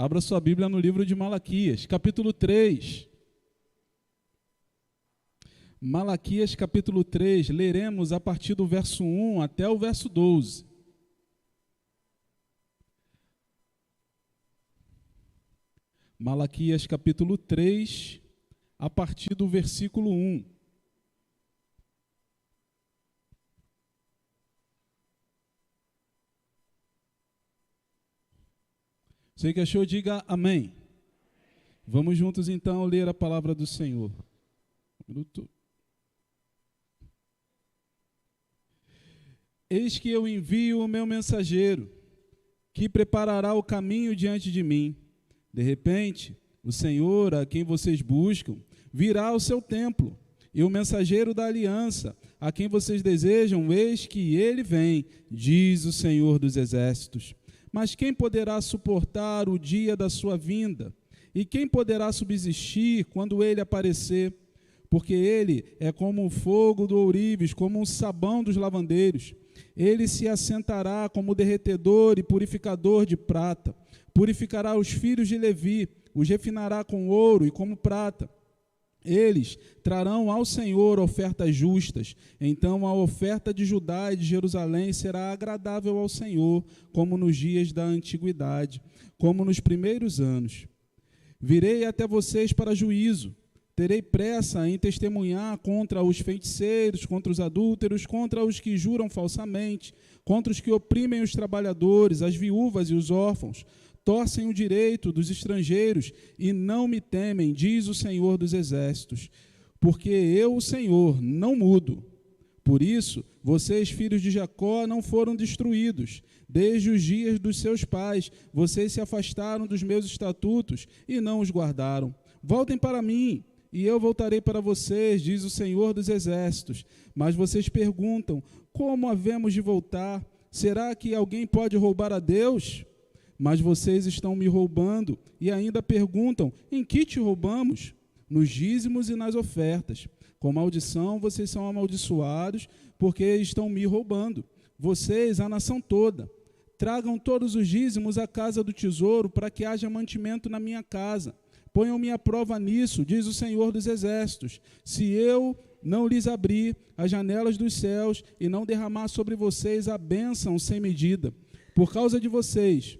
Abra sua Bíblia no livro de Malaquias, capítulo 3. Malaquias, capítulo 3, leremos a partir do verso 1 até o verso 12. Malaquias, capítulo 3, a partir do versículo 1. Você que achou, diga amém. Vamos juntos então ler a palavra do Senhor. Um minuto. Eis que eu envio o meu mensageiro, que preparará o caminho diante de mim. De repente, o Senhor, a quem vocês buscam, virá ao seu templo, e o mensageiro da aliança, a quem vocês desejam, eis que ele vem, diz o Senhor dos exércitos. Mas quem poderá suportar o dia da sua vinda? E quem poderá subsistir quando ele aparecer? Porque ele é como o fogo do ourives, como o sabão dos lavandeiros. Ele se assentará como derretedor e purificador de prata. Purificará os filhos de Levi, os refinará com ouro e como prata. Eles trarão ao Senhor ofertas justas. Então a oferta de Judá e de Jerusalém será agradável ao Senhor, como nos dias da antiguidade, como nos primeiros anos. Virei até vocês para juízo. Terei pressa em testemunhar contra os feiticeiros, contra os adúlteros, contra os que juram falsamente, contra os que oprimem os trabalhadores, as viúvas e os órfãos, torcem o direito dos estrangeiros e não me temem, diz o Senhor dos exércitos, porque eu, o Senhor, não mudo. Por isso, vocês, filhos de Jacó, não foram destruídos. Desde os dias dos seus pais, vocês se afastaram dos meus estatutos e não os guardaram. Voltem para mim, e eu voltarei para vocês, diz o Senhor dos exércitos. Mas vocês perguntam, como havemos de voltar? Será que alguém pode roubar a Deus? Mas vocês estão me roubando e ainda perguntam, em que te roubamos? Nos dízimos e nas ofertas. Com maldição vocês são amaldiçoados, porque estão me roubando. Vocês, a nação toda, tragam todos os dízimos à casa do tesouro, para que haja mantimento na minha casa. Ponham-me à prova nisso, diz o Senhor dos exércitos, se eu não lhes abrir as janelas dos céus e não derramar sobre vocês a bênção sem medida. Por causa de vocês,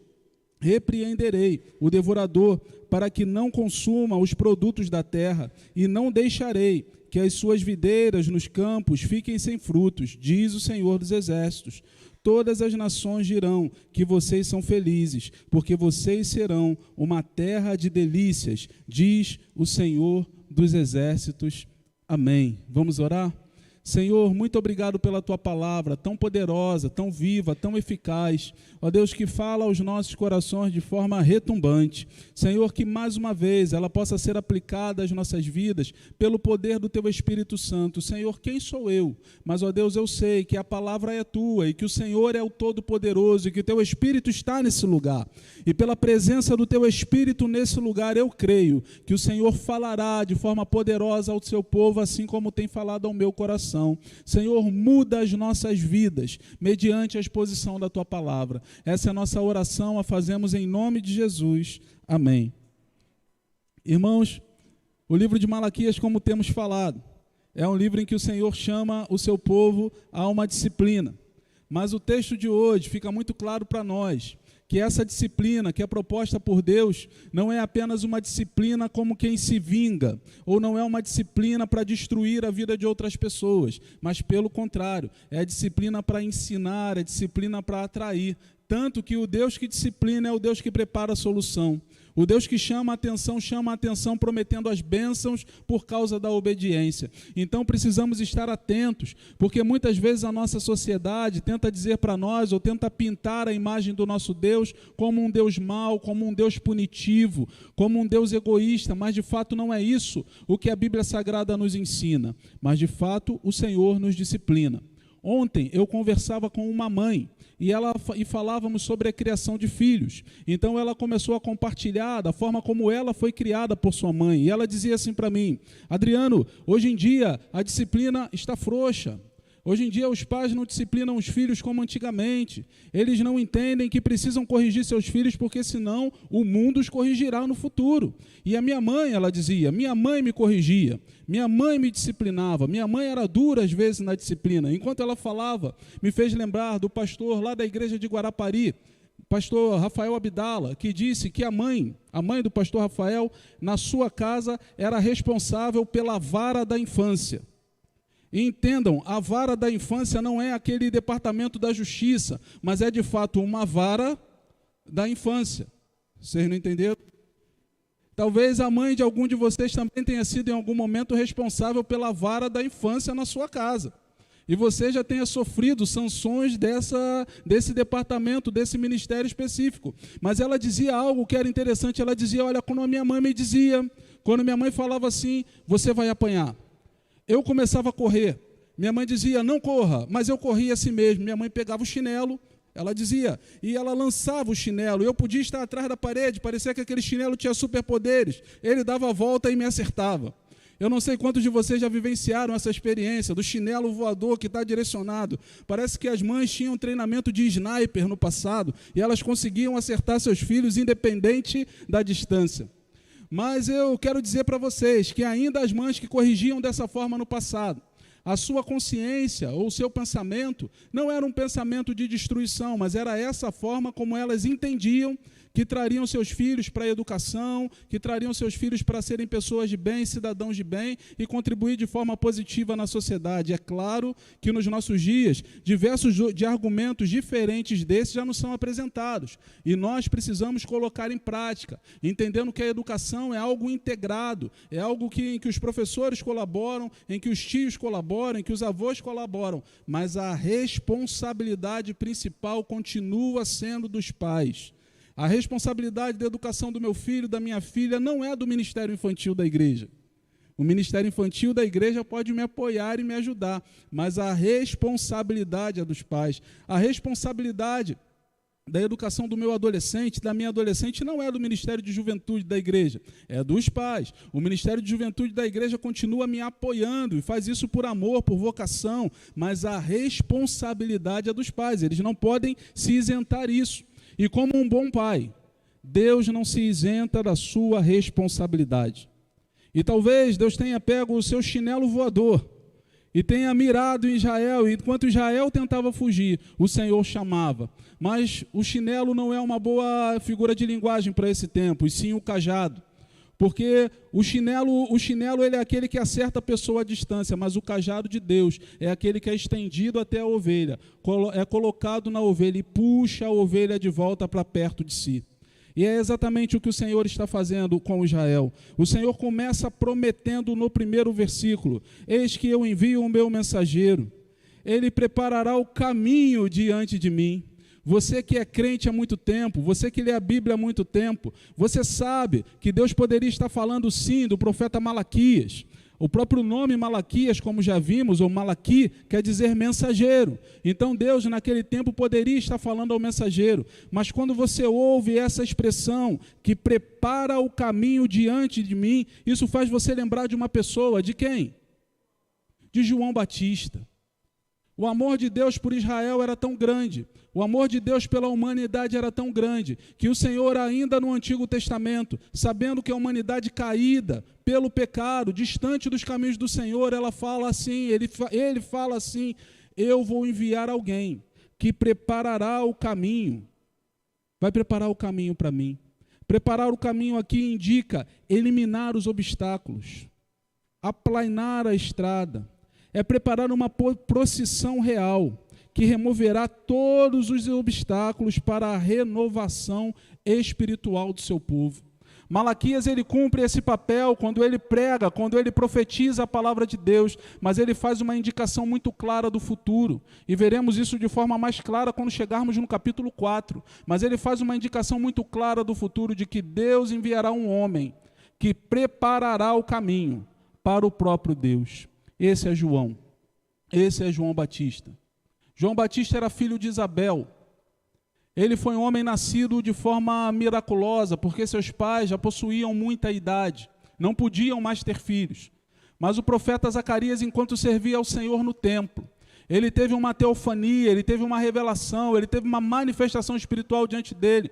repreenderei o devorador para que não consuma os produtos da terra e não deixarei que as suas videiras nos campos fiquem sem frutos, diz o Senhor dos exércitos. Todas as nações dirão que vocês são felizes, porque vocês serão uma terra de delícias, diz o Senhor dos exércitos. Amém. Vamos orar? Senhor, muito obrigado pela Tua palavra, tão poderosa, tão viva, tão eficaz. Ó Deus, que fala aos nossos corações de forma retumbante. Senhor, que mais uma vez ela possa ser aplicada às nossas vidas pelo poder do Teu Espírito Santo. Senhor, quem sou eu? Mas, ó Deus, eu sei que a palavra é Tua e que o Senhor é o Todo-Poderoso e que o Teu Espírito está nesse lugar. E pela presença do Teu Espírito nesse lugar, eu creio que o Senhor falará de forma poderosa ao Seu povo, assim como tem falado ao meu coração. Senhor, muda as nossas vidas mediante a exposição da Tua palavra. Essa é a nossa oração, a fazemos em nome de Jesus. Amém. Irmãos, o livro de Malaquias, como temos falado, é um livro em que o Senhor chama o seu povo a uma disciplina. Mas o texto de hoje fica muito claro para nós que essa disciplina que é proposta por Deus não é apenas uma disciplina como quem se vinga, ou não é uma disciplina para destruir a vida de outras pessoas, mas pelo contrário, é a disciplina para ensinar, é a disciplina para atrair. Tanto que o Deus que disciplina é o Deus que prepara a solução. O Deus que chama a atenção prometendo as bênçãos por causa da obediência. Então precisamos estar atentos, porque muitas vezes a nossa sociedade tenta dizer para nós, ou tenta pintar a imagem do nosso Deus como um Deus mau, como um Deus punitivo, como um Deus egoísta, mas de fato não é isso o que a Bíblia Sagrada nos ensina. Mas de fato o Senhor nos disciplina. Ontem eu conversava com uma mãe e falávamos sobre a criação de filhos. Então ela começou a compartilhar da forma como ela foi criada por sua mãe. E ela dizia assim para mim: Adriano, hoje em dia a disciplina está frouxa. Hoje em dia os pais não disciplinam os filhos como antigamente. Eles não entendem que precisam corrigir seus filhos porque senão o mundo os corrigirá no futuro. E a minha mãe, ela dizia, minha mãe me corrigia, minha mãe me disciplinava, minha mãe era dura às vezes na disciplina. Enquanto ela falava, me fez lembrar do pastor lá da igreja de Guarapari, pastor Rafael Abdala, que disse que a mãe do pastor Rafael, na sua casa, era responsável pela vara da infância. E entendam, a vara da infância não é aquele departamento da justiça, mas é de fato uma vara da infância. Vocês não entenderam? Talvez a mãe de algum de vocês também tenha sido em algum momento responsável pela vara da infância na sua casa. E você já tenha sofrido sanções desse departamento, desse ministério específico. Mas ela dizia algo que era interessante, ela dizia, olha, quando a minha mãe me dizia, quando minha mãe falava assim, você vai apanhar. Eu começava a correr, minha mãe dizia, não corra, mas eu corria assim mesmo. Minha mãe pegava o chinelo, ela dizia, e ela lançava o chinelo. Eu podia estar atrás da parede, parecia que aquele chinelo tinha superpoderes. Ele dava a volta e me acertava. Eu não sei quantos de vocês já vivenciaram essa experiência do chinelo voador que está direcionado. Parece que as mães tinham treinamento de sniper no passado e elas conseguiam acertar seus filhos independente da distância. Mas eu quero dizer para vocês que ainda as mães que corrigiam dessa forma no passado, a sua consciência ou o seu pensamento não era um pensamento de destruição, mas era essa forma como elas entendiam que trariam seus filhos para a educação, que trariam seus filhos para serem pessoas de bem, cidadãos de bem e contribuir de forma positiva na sociedade. É claro que nos nossos dias, diversos de argumentos diferentes desses já nos são apresentados e nós precisamos colocar em prática, entendendo que a educação é algo integrado, é algo em que os professores colaboram, em que os tios colaboram, em que os avós colaboram, mas a responsabilidade principal continua sendo dos pais. A responsabilidade da educação do meu filho, da minha filha, não é do Ministério Infantil da igreja. O Ministério Infantil da igreja pode me apoiar e me ajudar, mas a responsabilidade é dos pais. A responsabilidade da educação do meu adolescente, da minha adolescente, não é do Ministério de Juventude da igreja, é dos pais. O Ministério de Juventude da igreja continua me apoiando e faz isso por amor, por vocação, mas a responsabilidade é dos pais, eles não podem se isentar disso. E como um bom pai, Deus não se isenta da sua responsabilidade. E talvez Deus tenha pego o seu chinelo voador e tenha mirado em Israel, e enquanto Israel tentava fugir, o Senhor chamava. Mas o chinelo não é uma boa figura de linguagem para esse tempo, e sim o cajado. Porque o chinelo ele é aquele que acerta a pessoa à distância, mas o cajado de Deus é aquele que é estendido até a ovelha, é colocado na ovelha e puxa a ovelha de volta para perto de si. E é exatamente o que o Senhor está fazendo com Israel. O Senhor começa prometendo no primeiro versículo, eis que eu envio o meu mensageiro, ele preparará o caminho diante de mim. Você que é crente há muito tempo, você que lê a Bíblia há muito tempo, você sabe que Deus poderia estar falando sim do profeta Malaquias. O próprio nome Malaquias, como já vimos, ou Malaqui, quer dizer mensageiro. Então Deus naquele tempo poderia estar falando ao mensageiro. Mas quando você ouve essa expressão, que prepara o caminho diante de mim, isso faz você lembrar de uma pessoa, de quem? De João Batista. O amor de Deus por Israel era tão grande, o amor de Deus pela humanidade era tão grande, que o Senhor ainda no Antigo Testamento, sabendo que a humanidade caída pelo pecado, distante dos caminhos do Senhor, ele fala assim, eu vou enviar alguém que preparará o caminho, vai preparar o caminho para mim. Preparar o caminho aqui indica eliminar os obstáculos, aplainar a estrada, é preparar uma procissão real, que removerá todos os obstáculos para a renovação espiritual do seu povo. Malaquias, ele cumpre esse papel quando ele prega, quando ele profetiza a palavra de Deus, mas ele faz uma indicação muito clara do futuro, e veremos isso de forma mais clara quando chegarmos no capítulo 4, mas ele faz uma indicação muito clara do futuro, de que Deus enviará um homem, que preparará o caminho para o próprio Deus. Esse é João Batista. João Batista era filho de Isabel. Ele foi um homem nascido de forma miraculosa, porque seus pais já possuíam muita idade, não podiam mais ter filhos. Mas o profeta Zacarias, enquanto servia ao Senhor no templo, Ele teve uma teofania, ele teve uma revelação, ele teve uma manifestação espiritual diante dele.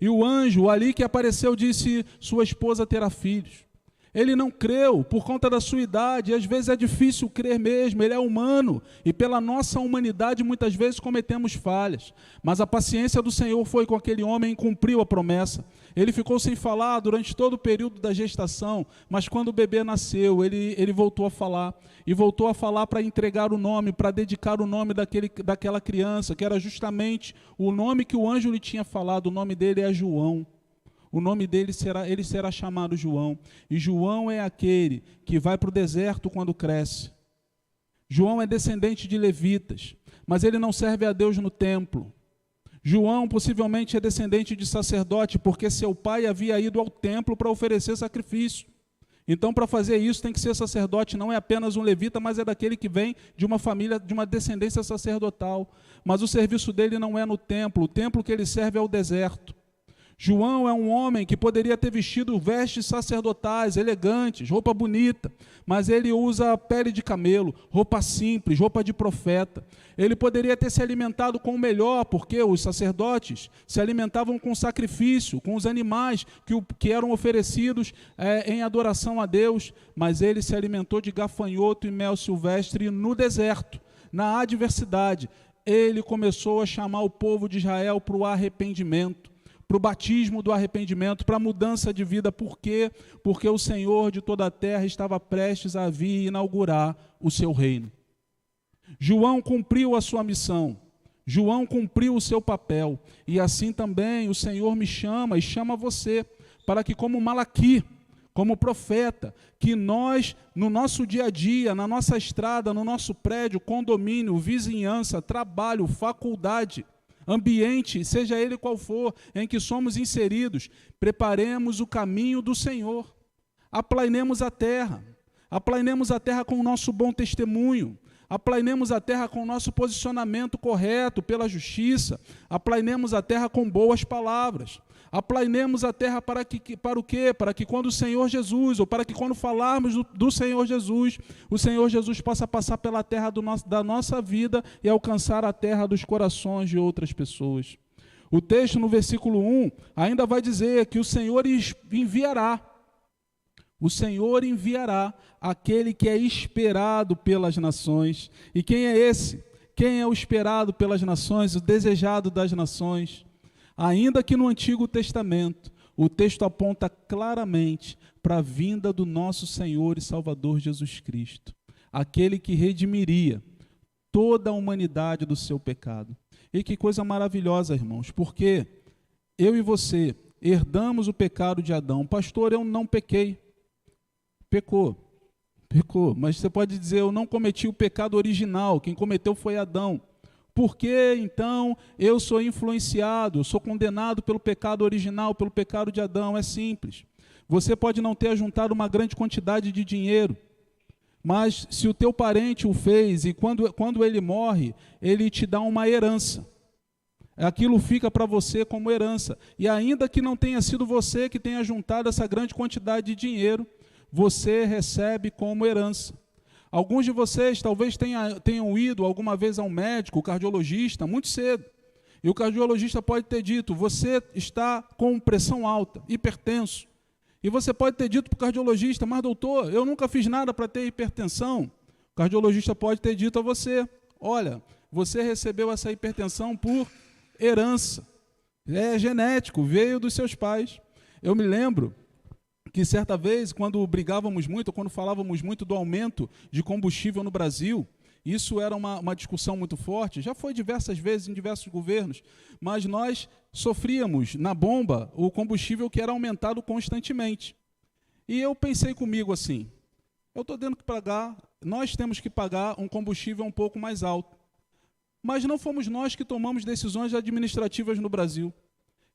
E o anjo ali que apareceu disse, sua esposa terá filhos. Ele não creu por conta da sua idade, e às vezes é difícil crer mesmo, ele é humano, e pela nossa humanidade muitas vezes cometemos falhas, mas a paciência do Senhor foi com aquele homem e cumpriu a promessa. Ele ficou sem falar durante todo o período da gestação, mas quando o bebê nasceu, ele voltou a falar, e voltou a falar para entregar o nome, para dedicar o nome daquela criança, que era justamente o nome que o anjo lhe tinha falado. O nome dele é João. O nome dele será chamado João. E João é aquele que vai para o deserto quando cresce. João é descendente de levitas, mas ele não serve a Deus no templo. João possivelmente é descendente de sacerdote, porque seu pai havia ido ao templo para oferecer sacrifício. Então, para fazer isso, tem que ser sacerdote, não é apenas um levita, mas é daquele que vem de uma família, de uma descendência sacerdotal. Mas o serviço dele não é no templo, o templo que ele serve é o deserto. João é um homem que poderia ter vestido vestes sacerdotais, elegantes, roupa bonita, mas ele usa pele de camelo, roupa simples, roupa de profeta. Ele poderia ter se alimentado com o melhor, porque os sacerdotes se alimentavam com sacrifício, com os animais que eram oferecidos em adoração a Deus, mas ele se alimentou de gafanhoto e mel silvestre no deserto, na adversidade. Ele começou a chamar o povo de Israel para o arrependimento, para o batismo do arrependimento, para a mudança de vida. Por quê? Porque o Senhor de toda a terra estava prestes a vir inaugurar o seu reino. João cumpriu a sua missão, João cumpriu o seu papel, e assim também o Senhor me chama e chama você, para que como Malaquí, como profeta, que nós, no nosso dia a dia, na nossa estrada, no nosso prédio, condomínio, vizinhança, trabalho, faculdade, ambiente, seja ele qual for, em que somos inseridos, preparemos o caminho do Senhor, aplainemos a terra com o nosso bom testemunho, aplainemos a terra com o nosso posicionamento correto pela justiça, aplainemos a terra com boas palavras, aplainemos a terra para o quê? Para que quando o Senhor Jesus, ou para que quando falarmos do Senhor Jesus, o Senhor Jesus possa passar pela terra da nossa vida e alcançar a terra dos corações de outras pessoas. O texto no versículo 1 ainda vai dizer que o Senhor enviará aquele que é esperado pelas nações. E quem é esse? Quem é o esperado pelas nações, o desejado das nações? Ainda que no Antigo Testamento, o texto aponta claramente para a vinda do nosso Senhor e Salvador Jesus Cristo, aquele que redimiria toda a humanidade do seu pecado. E que coisa maravilhosa, irmãos, porque eu e você herdamos o pecado de Adão. Pastor, eu não pequei. Pecou, mas você pode dizer, eu não cometi o pecado original, quem cometeu foi Adão. Por que, então, eu sou influenciado, eu sou condenado pelo pecado original, pelo pecado de Adão? É simples. Você pode não ter ajuntado uma grande quantidade de dinheiro, mas se o teu parente o fez, e quando ele morre, ele te dá uma herança. Aquilo fica para você como herança. E ainda que não tenha sido você que tenha juntado essa grande quantidade de dinheiro, você recebe como herança. Alguns de vocês talvez tenham ido alguma vez ao médico, cardiologista, muito cedo. E o cardiologista pode ter dito, você está com pressão alta, hipertenso. E você pode ter dito para o cardiologista, mas doutor, eu nunca fiz nada para ter hipertensão. O cardiologista pode ter dito a você, olha, você recebeu essa hipertensão por herança. É genético, veio dos seus pais. Eu me lembro que certa vez, quando brigávamos muito, quando falávamos muito do aumento de combustível no Brasil, isso era uma discussão muito forte, já foi diversas vezes em diversos governos, mas nós sofríamos na bomba o combustível que era aumentado constantemente. E eu pensei comigo assim, eu estou tendo que pagar, nós temos que pagar um combustível um pouco mais alto, mas não fomos nós que tomamos decisões administrativas no Brasil.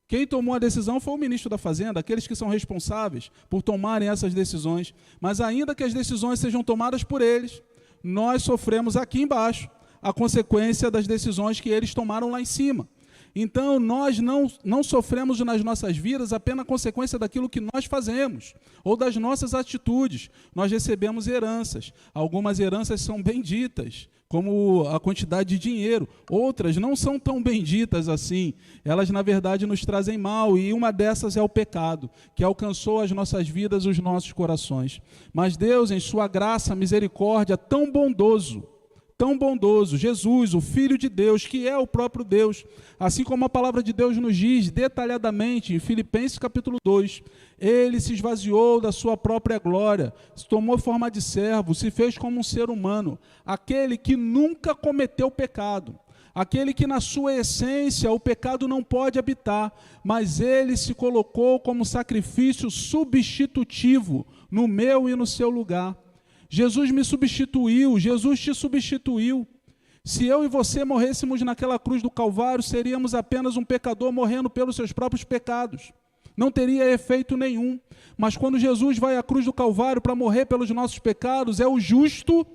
Quem tomou a decisão foi o ministro da Fazenda, aqueles que são responsáveis por tomarem essas decisões. Mas ainda que as decisões sejam tomadas por eles, nós sofremos aqui embaixo a consequência das decisões que eles tomaram lá em cima. Então, nós não sofremos nas nossas vidas apenas a consequência daquilo que nós fazemos, ou das nossas atitudes. Nós recebemos heranças. Algumas heranças são benditas, como a quantidade de dinheiro. Outras não são tão benditas assim. Elas, na verdade, nos trazem mal, e uma dessas é o pecado, que alcançou as nossas vidas, os nossos corações. Mas Deus, em sua graça, misericórdia, tão bondoso, Jesus, o Filho de Deus, que é o próprio Deus, assim como a palavra de Deus nos diz detalhadamente em Filipenses capítulo 2, ele se esvaziou da sua própria glória, tomou forma de servo, se fez como um ser humano, aquele que nunca cometeu pecado, aquele que na sua essência o pecado não pode habitar, mas ele se colocou como sacrifício substitutivo no meu e no seu lugar. Jesus me substituiu, Jesus te substituiu. Se eu e você morrêssemos naquela cruz do Calvário, seríamos apenas um pecador morrendo pelos seus próprios pecados. Não teria efeito nenhum. Mas quando Jesus vai à cruz do Calvário para morrer pelos nossos pecados, é o justo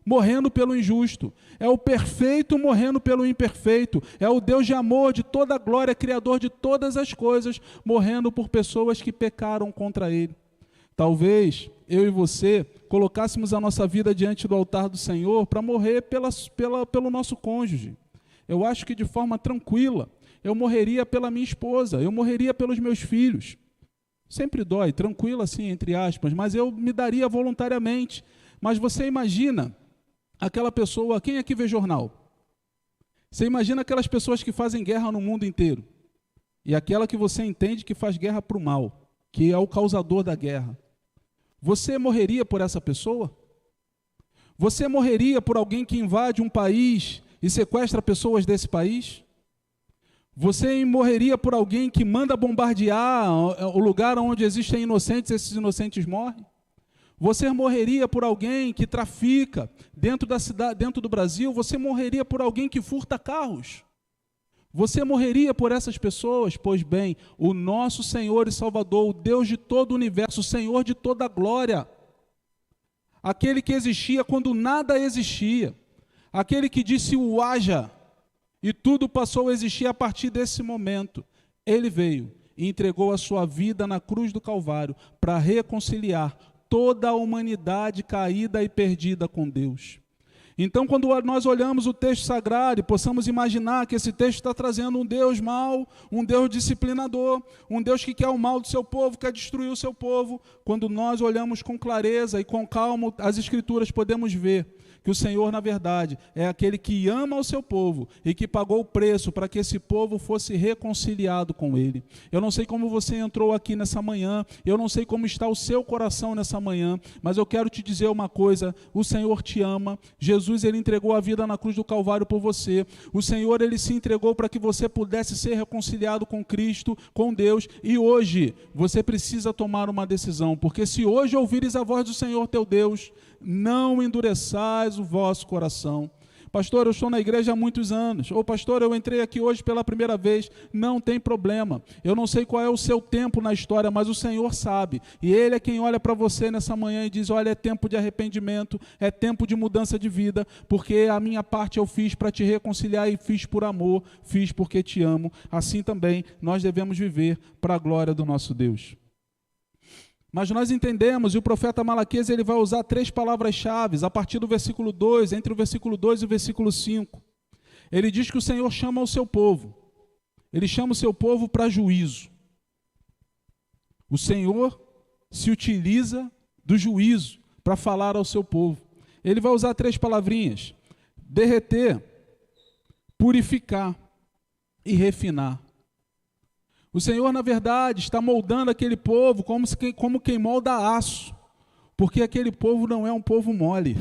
morrendo pelo injusto, é o perfeito morrendo pelo imperfeito, é o Deus de amor, de toda a glória, Criador de todas as coisas, morrendo por pessoas que pecaram contra Ele. Talvez eu e você colocássemos a nossa vida diante do altar do Senhor para morrer pelo nosso cônjuge. Eu acho que de forma tranquila, eu morreria pela minha esposa, eu morreria pelos meus filhos. Sempre dói, tranquilo assim, entre aspas, mas eu me daria voluntariamente. Mas você imagina aquela pessoa, quem aqui vê jornal? Você imagina aquelas pessoas que fazem guerra no mundo inteiro, e aquela que você entende que faz guerra para o mal, que é o causador da guerra. Você morreria por essa pessoa? Você morreria por alguém que invade um país e sequestra pessoas desse país? Você morreria por alguém que manda bombardear o lugar onde existem inocentes e esses inocentes morrem? Você morreria por alguém que trafica dentro da cidade, dentro do Brasil? Você morreria por alguém que furta carros? Você morreria por essas pessoas? Pois bem, o nosso Senhor e Salvador, o Deus de todo o universo, o Senhor de toda a glória, aquele que existia quando nada existia, aquele que disse o haja, e tudo passou a existir a partir desse momento, ele veio e entregou a sua vida na cruz do Calvário para reconciliar toda a humanidade caída e perdida com Deus. Então, quando nós olhamos o texto sagrado e possamos imaginar que esse texto está trazendo um Deus mau, um Deus disciplinador, um Deus que quer o mal do seu povo, quer destruir o seu povo, quando nós olhamos com clareza e com calma as Escrituras, podemos ver que o Senhor, na verdade, é aquele que ama o seu povo e que pagou o preço para que esse povo fosse reconciliado com Ele. Eu não sei como você entrou aqui nessa manhã, eu não sei como está o seu coração nessa manhã, mas eu quero te dizer uma coisa: o Senhor te ama. Jesus, Ele entregou a vida na cruz do Calvário por você. O Senhor, Ele se entregou para que você pudesse ser reconciliado com Cristo, com Deus, e hoje você precisa tomar uma decisão, porque se hoje ouvires a voz do Senhor teu Deus, não endureçais o vosso coração. Pastor, eu estou na igreja há muitos anos. Ou pastor, eu entrei aqui hoje pela primeira vez. Não tem problema. Eu não sei qual é o seu tempo na história, mas o Senhor sabe. E Ele é quem olha para você nessa manhã e diz: olha, é tempo de arrependimento, é tempo de mudança de vida, porque a minha parte eu fiz para te reconciliar e fiz por amor, fiz porque te amo. Assim também nós devemos viver para a glória do nosso Deus. Mas nós entendemos, e o profeta Malaquias ele vai usar 3 palavras-chave a partir do versículo 2, entre o versículo 2 e o versículo 5. Ele diz que o Senhor chama o seu povo. Ele chama o seu povo para juízo. O Senhor se utiliza do juízo para falar ao seu povo. Ele vai usar 3 palavrinhas: derreter, purificar e refinar. O Senhor, na verdade, está moldando aquele povo como quem molda aço, porque aquele povo não é um povo mole,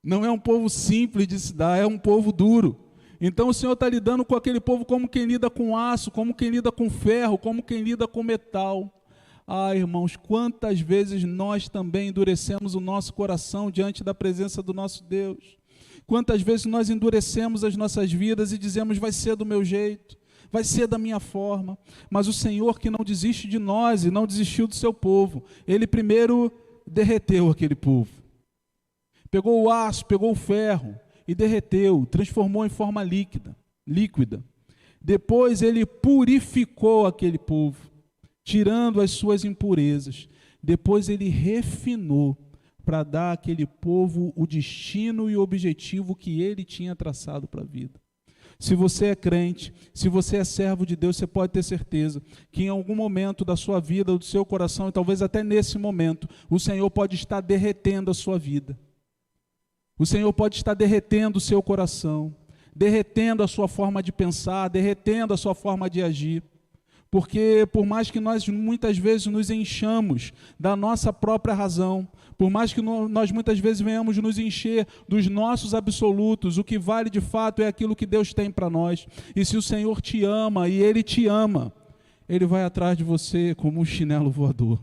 não é um povo simples de se dar, é um povo duro. Então o Senhor está lidando com aquele povo como quem lida com aço, como quem lida com ferro, como quem lida com metal. Ah, irmãos, quantas vezes nós também endurecemos o nosso coração diante da presença do nosso Deus. Quantas vezes nós endurecemos as nossas vidas e dizemos: vai ser do meu jeito, vai ser da minha forma. Mas o Senhor, que não desiste de nós e não desistiu do seu povo, Ele primeiro derreteu aquele povo. Pegou o aço, pegou o ferro e derreteu, transformou em forma líquida. Depois ele purificou aquele povo, tirando as suas impurezas. Depois ele refinou para dar àquele povo o destino e o objetivo que ele tinha traçado para a vida. Se você é crente, se você é servo de Deus, você pode ter certeza que em algum momento da sua vida, do seu coração, e talvez até nesse momento, o Senhor pode estar derretendo a sua vida. O Senhor pode estar derretendo o seu coração, derretendo a sua forma de pensar, derretendo a sua forma de agir. Porque por mais que nós muitas vezes nos enchamos da nossa própria razão, por mais que nós muitas vezes venhamos nos encher dos nossos absolutos, o que vale de fato é aquilo que Deus tem para nós. E se o Senhor te ama, e Ele te ama, Ele vai atrás de você como um chinelo voador.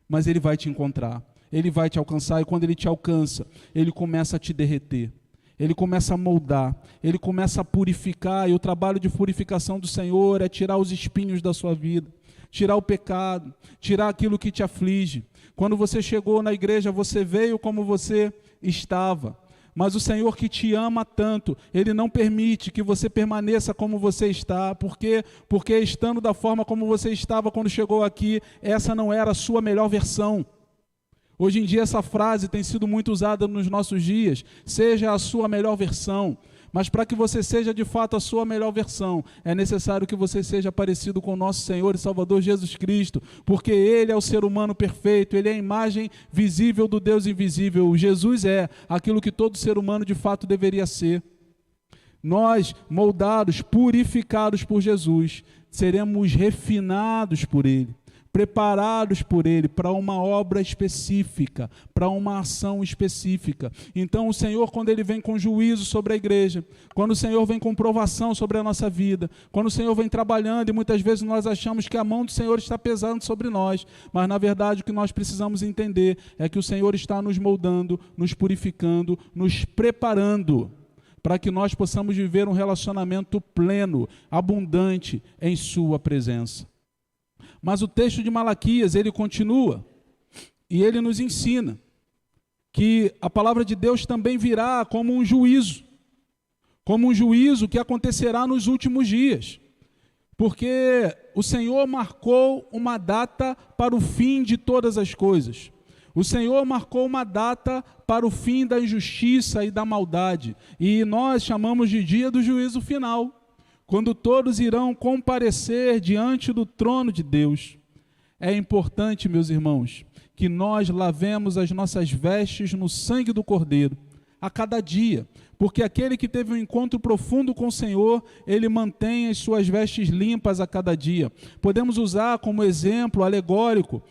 Mas Ele vai te encontrar, Ele vai te alcançar, e quando Ele te alcança, Ele começa a te derreter. Ele começa a moldar, ele começa a purificar, e o trabalho de purificação do Senhor é tirar os espinhos da sua vida, tirar o pecado, tirar aquilo que te aflige. Quando você chegou na igreja, você veio como você estava, mas o Senhor que te ama tanto, Ele não permite que você permaneça como você está, porque estando da forma como você estava quando chegou aqui, essa não era a sua melhor versão. Hoje em dia essa frase tem sido muito usada nos nossos dias, seja a sua melhor versão, mas para que você seja de fato a sua melhor versão, é necessário que você seja parecido com o nosso Senhor e Salvador Jesus Cristo, porque Ele é o ser humano perfeito, Ele é a imagem visível do Deus invisível. Jesus é aquilo que todo ser humano de fato deveria ser. Nós, moldados, purificados por Jesus, seremos refinados por Ele, preparados por Ele para uma obra específica, para uma ação específica. Então o Senhor, quando Ele vem com juízo sobre a igreja, quando o Senhor vem com provação sobre a nossa vida, quando o Senhor vem trabalhando, e muitas vezes nós achamos que a mão do Senhor está pesando sobre nós, mas na verdade o que nós precisamos entender é que o Senhor está nos moldando, nos purificando, nos preparando para que nós possamos viver um relacionamento pleno, abundante em sua presença. Mas o texto de Malaquias, ele continua, e ele nos ensina que a palavra de Deus também virá como um juízo que acontecerá nos últimos dias, porque o Senhor marcou uma data para o fim de todas as coisas. O Senhor marcou uma data para o fim da injustiça e da maldade, e nós chamamos de dia do juízo final, quando todos irão comparecer diante do trono de Deus. É importante, meus irmãos, que nós lavemos as nossas vestes no sangue do Cordeiro, a cada dia, porque aquele que teve um encontro profundo com o Senhor, ele mantém as suas vestes limpas a cada dia. Podemos usar como exemplo alegórico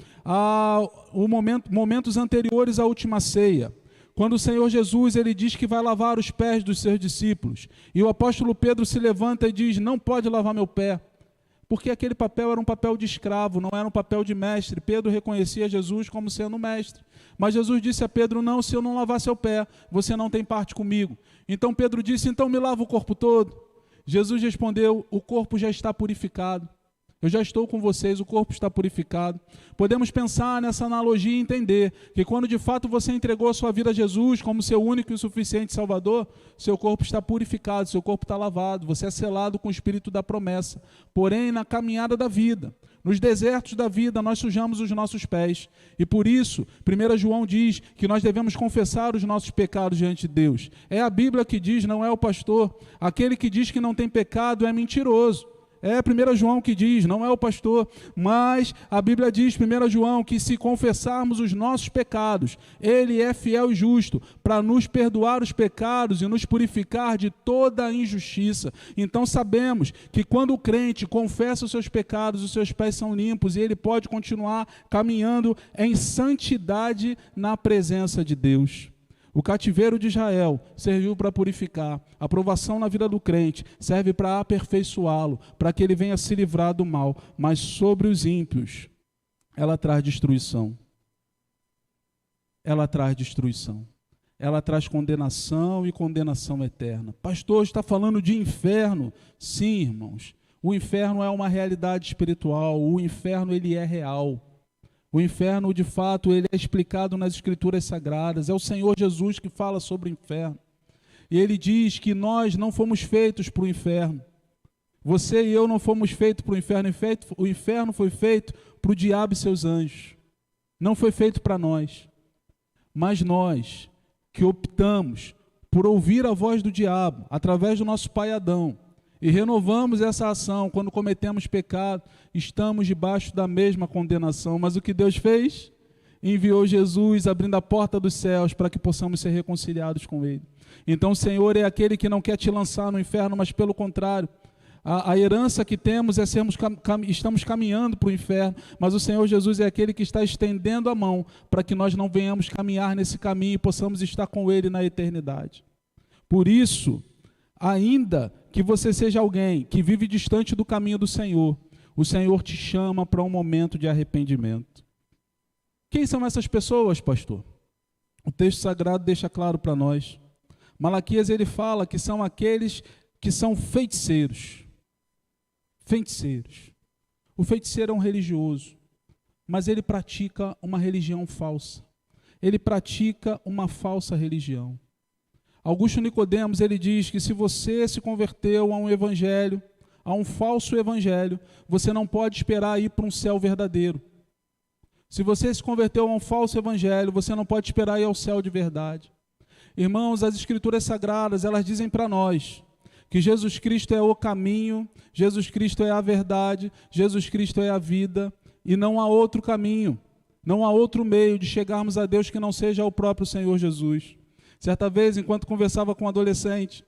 momentos anteriores à última ceia, quando o Senhor Jesus, ele diz que vai lavar os pés dos seus discípulos, e o apóstolo Pedro se levanta e diz: não pode lavar meu pé, porque aquele papel era um papel de escravo, não era um papel de mestre. Pedro reconhecia Jesus como sendo mestre, mas Jesus disse a Pedro: não, se eu não lavar seu pé, você não tem parte comigo. Então Pedro disse: então me lava o corpo todo. Jesus respondeu: o corpo já está purificado. Eu já estou com vocês, o corpo está purificado. Podemos pensar nessa analogia e entender que quando de fato você entregou a sua vida a Jesus como seu único e suficiente Salvador, seu corpo está purificado, seu corpo está lavado, você é selado com o Espírito da promessa. Porém, na caminhada da vida, nos desertos da vida, nós sujamos os nossos pés. E por isso, 1 João diz que nós devemos confessar os nossos pecados diante de Deus. É a Bíblia que diz, não é o pastor. Aquele que diz que não tem pecado é mentiroso. É 1 João que diz, não é o pastor, mas a Bíblia diz, 1 João, que se confessarmos os nossos pecados, Ele é fiel e justo para nos perdoar os pecados e nos purificar de toda a injustiça. Então sabemos que quando o crente confessa os seus pecados, os seus pés são limpos e ele pode continuar caminhando em santidade na presença de Deus. O cativeiro de Israel serviu para purificar. A provação na vida do crente serve para aperfeiçoá-lo, para que ele venha se livrar do mal. Mas sobre os ímpios, ela traz destruição. Ela traz destruição. Ela traz condenação e condenação eterna. Pastor, está falando de inferno? Sim, irmãos. O inferno é uma realidade espiritual. O inferno, ele é real. O inferno, de fato, ele é explicado nas Escrituras Sagradas. É o Senhor Jesus que fala sobre o inferno. E ele diz que nós não fomos feitos para o inferno. Você e eu não fomos feitos para o inferno. O inferno foi feito para o diabo e seus anjos. Não foi feito para nós. Mas nós que optamos por ouvir a voz do diabo através do nosso pai Adão e renovamos essa ação quando cometemos pecado, estamos debaixo da mesma condenação. Mas o que Deus fez? Enviou Jesus abrindo a porta dos céus para que possamos ser reconciliados com Ele. Então o Senhor é aquele que não quer te lançar no inferno, mas pelo contrário, a herança que temos é estamos caminhando para o inferno, mas o Senhor Jesus é aquele que está estendendo a mão para que nós não venhamos caminhar nesse caminho e possamos estar com Ele na eternidade. Por isso, ainda que você seja alguém que vive distante do caminho do Senhor, o Senhor te chama para um momento de arrependimento. Quem são essas pessoas, pastor? O texto sagrado deixa claro para nós. Malaquias, ele fala que são aqueles que são feiticeiros. Feiticeiros. O feiticeiro é um religioso, mas ele pratica uma religião falsa. Ele pratica uma falsa religião. Augusto Nicodemos, ele diz que se você se converteu a um evangelho, a um falso evangelho, você não pode esperar ir para um céu verdadeiro. Se você se converteu a um falso evangelho, você não pode esperar ir ao céu de verdade. Irmãos, as escrituras sagradas, elas dizem para nós que Jesus Cristo é o caminho, Jesus Cristo é a verdade, Jesus Cristo é a vida, e não há outro caminho, não há outro meio de chegarmos a Deus que não seja o próprio Senhor Jesus. Certa vez, enquanto conversava com um adolescente,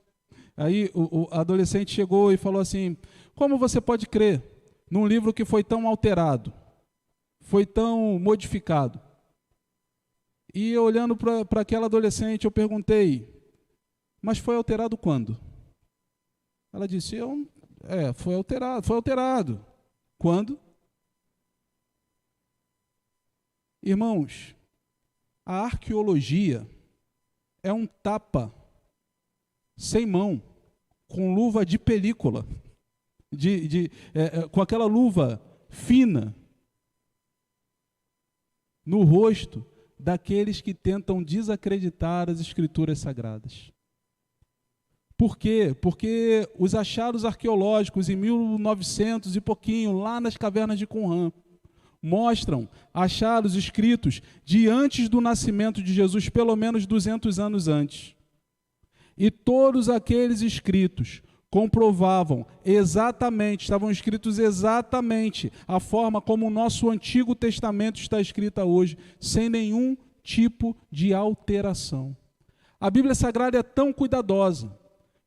aí o adolescente chegou e falou assim: como você pode crer num livro que foi tão alterado, foi tão modificado? E eu, olhando para aquela adolescente, eu perguntei: mas foi alterado quando? Ela disse: foi alterado. Quando? Irmãos, a arqueologia é um tapa sem mão, com luva de película, com aquela luva fina no rosto daqueles que tentam desacreditar as escrituras sagradas. Por quê? Porque os achados arqueológicos em 1900 e pouquinho, lá nas cavernas de Qumran, mostram achados escritos de antes do nascimento de Jesus, pelo menos 200 anos antes. E todos aqueles escritos comprovavam exatamente, estavam escritos exatamente a forma como o nosso Antigo Testamento está escrita hoje, sem nenhum tipo de alteração. A Bíblia Sagrada é tão cuidadosa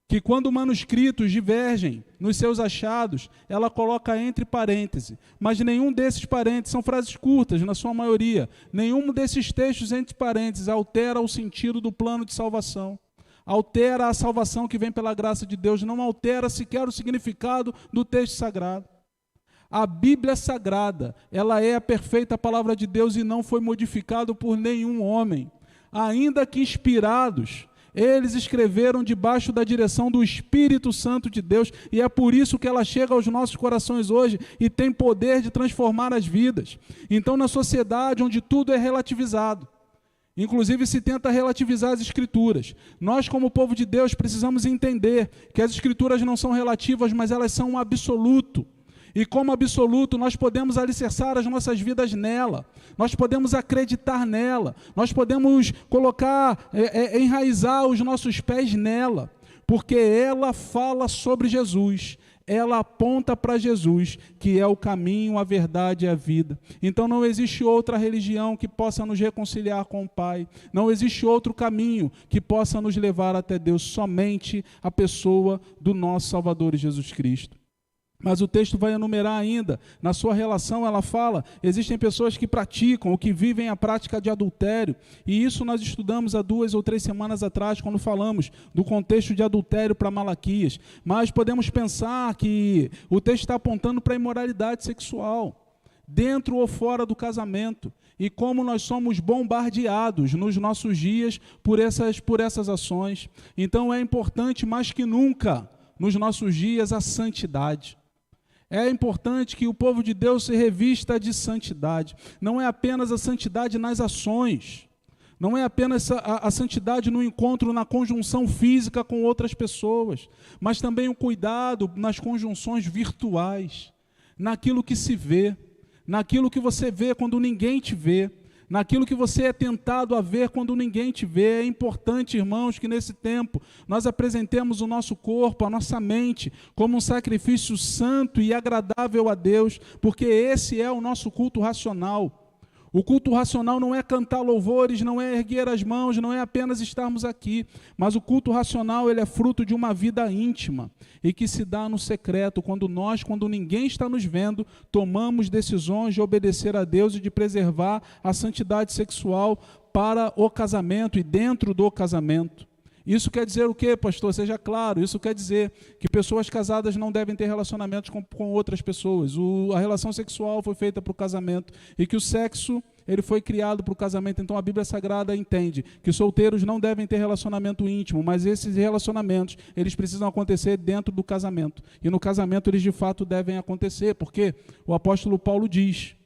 que quando manuscritos divergem nos seus achados, ela coloca entre parênteses, mas nenhum desses parênteses, são frases curtas na sua maioria, nenhum desses textos entre parênteses altera o sentido do plano de salvação, altera a salvação que vem pela graça de Deus, não altera sequer o significado do texto sagrado. A Bíblia Sagrada, ela é a perfeita palavra de Deus e não foi modificada por nenhum homem, ainda que inspirados. Eles escreveram debaixo da direção do Espírito Santo de Deus, e é por isso que ela chega aos nossos corações hoje e tem poder de transformar as vidas. Então, na sociedade onde tudo é relativizado, inclusive se tenta relativizar as Escrituras, nós, como povo de Deus, precisamos entender que as Escrituras não são relativas, mas elas são um absoluto. E como absoluto, nós podemos alicerçar as nossas vidas nela, nós podemos acreditar nela, nós podemos colocar, enraizar os nossos pés nela, porque ela fala sobre Jesus, ela aponta para Jesus, que é o caminho, a verdade e a vida. Então não existe outra religião que possa nos reconciliar com o Pai, não existe outro caminho que possa nos levar até Deus, somente a pessoa do nosso Salvador Jesus Cristo. Mas o texto vai enumerar ainda, na sua relação ela fala, existem pessoas que praticam ou que vivem a prática de adultério, e isso nós estudamos há 2 ou 3 semanas atrás, quando falamos do contexto de adultério para Malaquias, mas podemos pensar que o texto está apontando para a imoralidade sexual, dentro ou fora do casamento, e como nós somos bombardeados nos nossos dias por essas ações. Então é importante mais que nunca, nos nossos dias, a santidade. É importante que o povo de Deus se revista de santidade. Não é apenas a santidade nas ações, Não é apenas a santidade no encontro, na conjunção física com outras pessoas, mas também o cuidado nas conjunções virtuais, naquilo que se vê, naquilo que você vê quando ninguém te vê, naquilo que você é tentado a ver quando ninguém te vê. É importante, irmãos, que nesse tempo nós apresentemos o nosso corpo, a nossa mente, como um sacrifício santo e agradável a Deus, porque esse é o nosso culto racional. O culto racional não é cantar louvores, não é erguer as mãos, não é apenas estarmos aqui, mas o culto racional ele é fruto de uma vida íntima e que se dá no secreto, quando ninguém está nos vendo, tomamos decisões de obedecer a Deus e de preservar a santidade sexual para o casamento e dentro do casamento. Isso quer dizer o quê, pastor? Seja claro, isso quer dizer que pessoas casadas não devem ter relacionamentos com outras pessoas. A relação sexual foi feita para o casamento e que o sexo ele foi criado para o casamento. Então a Bíblia Sagrada entende que solteiros não devem ter relacionamento íntimo, mas esses relacionamentos eles precisam acontecer dentro do casamento. E no casamento eles de fato devem acontecer, porque o apóstolo Paulo diz